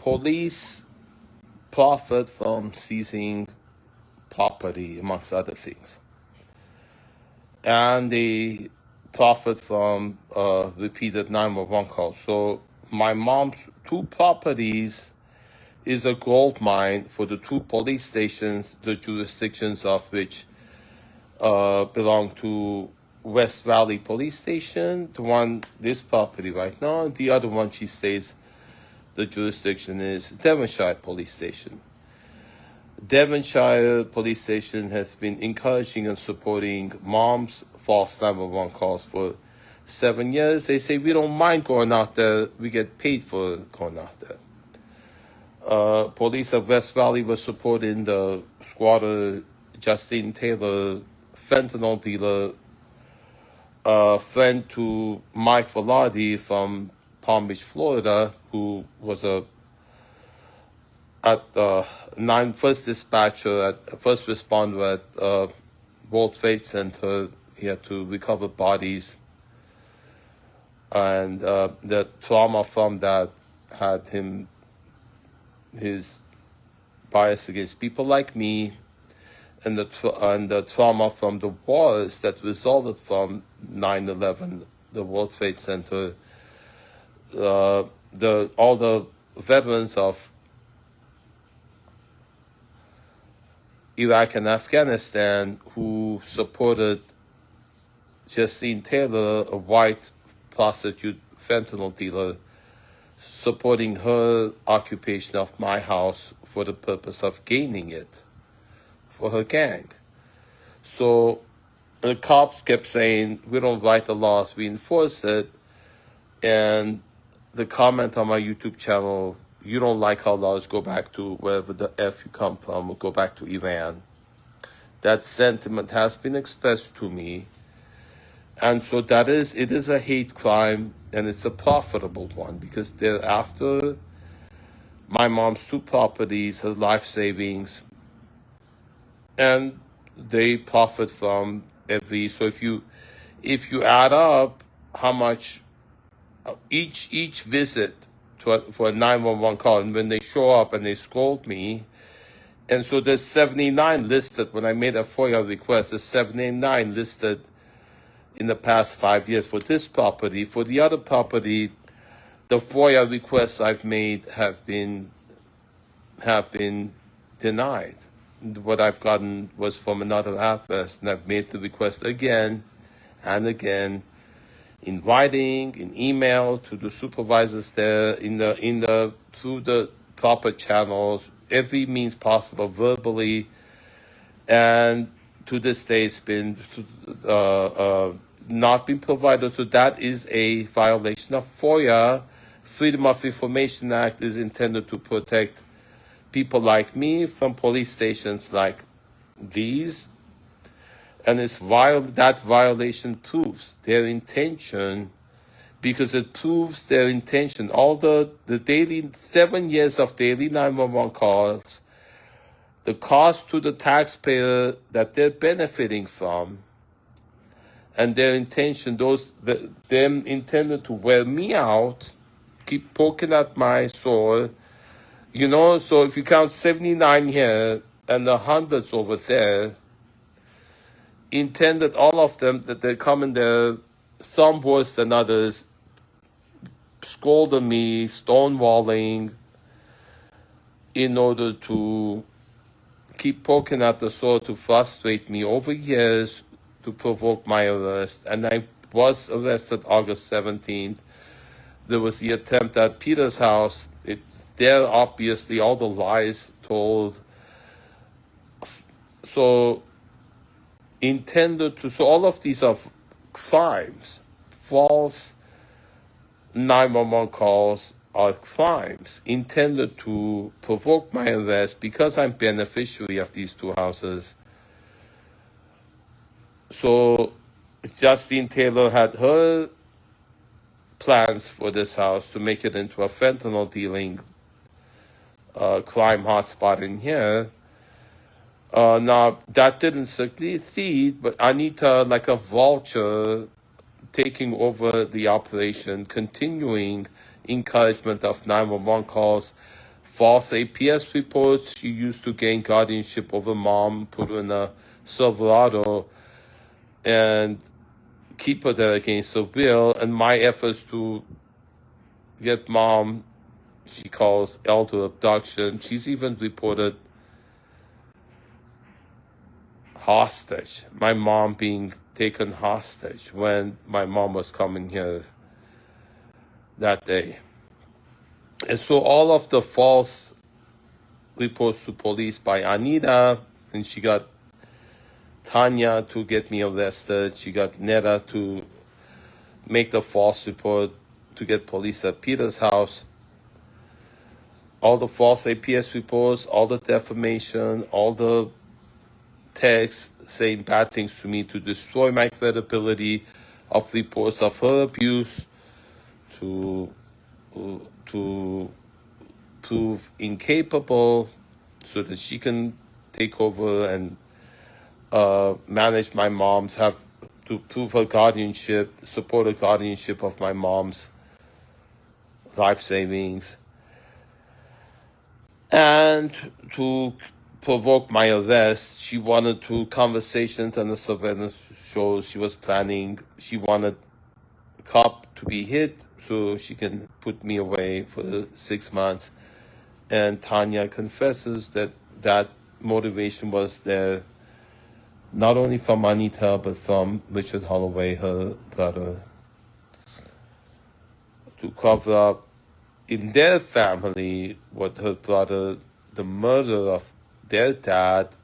police profit from seizing property, amongst other things. And they profit from repeated 911 calls. So my mom's two properties is a gold mine for the two police stations, the jurisdictions of which belong to West Valley Police Station, the one, this property right now, the other one she stays, the jurisdiction is Devonshire Police Station. Devonshire Police Station has been encouraging and supporting mom's false 911 calls for 7 years. They say, we don't mind going out there, we get paid for going out there. Police of West Valley was supporting the squatter Justine Taylor, fentanyl dealer, friend to Mike Velarde from Palm Beach, Florida, who was first dispatcher, first responder at World Trade Center. He had to recover bodies, and the trauma from that had his bias against people like me, and the trauma from the wars that resulted from 9/11, the World Trade Center, all the veterans of Iraq and Afghanistan who supported Justine Taylor, a white prostitute fentanyl dealer, supporting her occupation of my house for the purpose of gaining it for her gang. So the cops kept saying, we don't write the laws, we enforce it. And the comment on my YouTube channel, you don't like our laws, go back to wherever the F you come from, or go back to Iran. That sentiment has been expressed to me. And so it is a hate crime, and it's a profitable one, because thereafter, my mom's two properties, her life savings, and they profit from every. So if you add up how much each visit for a 911 call, and when they show up and they scold me, and so there's 79 listed. When I made a FOIA request, there's 79 listed in the past 5 years for this property. For the other property, the FOIA requests I've made have been denied. What I've gotten was from another address, and I've made the request again and again, in writing, in email to the supervisors there, through the proper channels, every means possible, verbally, and to this day it's been not been provided. So that is a violation of FOIA. Freedom of Information Act is intended to protect people like me from police stations like these. And that violation proves their intention, because it proves their intention. All the daily 7 years of daily 911 calls, the cost to the taxpayer that they're benefiting from, and their intention, them intended to wear me out, keep poking at my sore. So if you count 79 here and the hundreds over there, intended, all of them, that they come in there, some worse than others, scolding me, stonewalling, in order to keep poking at the sore, to frustrate me over years, to provoke my arrest. And I was arrested August 17th. There was the attempt at Peter's house. There, obviously, all the lies told. So all of these are crimes. False 911 calls are crimes intended to provoke my arrest, because I'm beneficiary of these two houses. So Justine Taylor had her plans for this house to make it into a fentanyl dealing crime hotspot in here. Now, that didn't succeed, but Anita, like a vulture, taking over the operation, continuing encouragement of 911 calls, false APS reports she used to gain guardianship over mom, put her in a Silverado, and keep her there against her will. And my efforts to get mom, she calls elder abduction. She's even reported hostage, my mom being taken hostage when my mom was coming here that day. And so all of the false reports to police by Anita, and she got Tanya to get me arrested. She got Netta to make the false report to get police at Peter's house. All the false APS reports, all the defamation, all the texts saying bad things to me to destroy my credibility, of reports of her abuse, to prove incapable so that she can take over and manage my mom's, have to prove her guardianship, support her guardianship of my mom's life savings, and to provoke my arrest. She wanted to conversations on the surveillance shows she was planning. She wanted a cop to be hit so she can put me away for 6 months. And Tanya confesses that that motivation was there not only from Anita, but from Richard Holloway, her brother, to cover up in their family what her brother, the murder of their dad,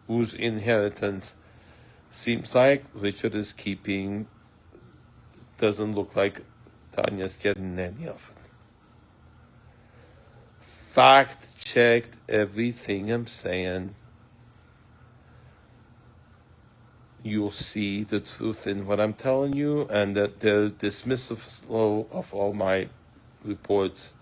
whose inheritance seems like Richard is keeping, doesn't look like Tanya's getting any of it. Fact-checked everything I'm saying. You'll see the truth in what I'm telling you, and that the dismissal of all my reports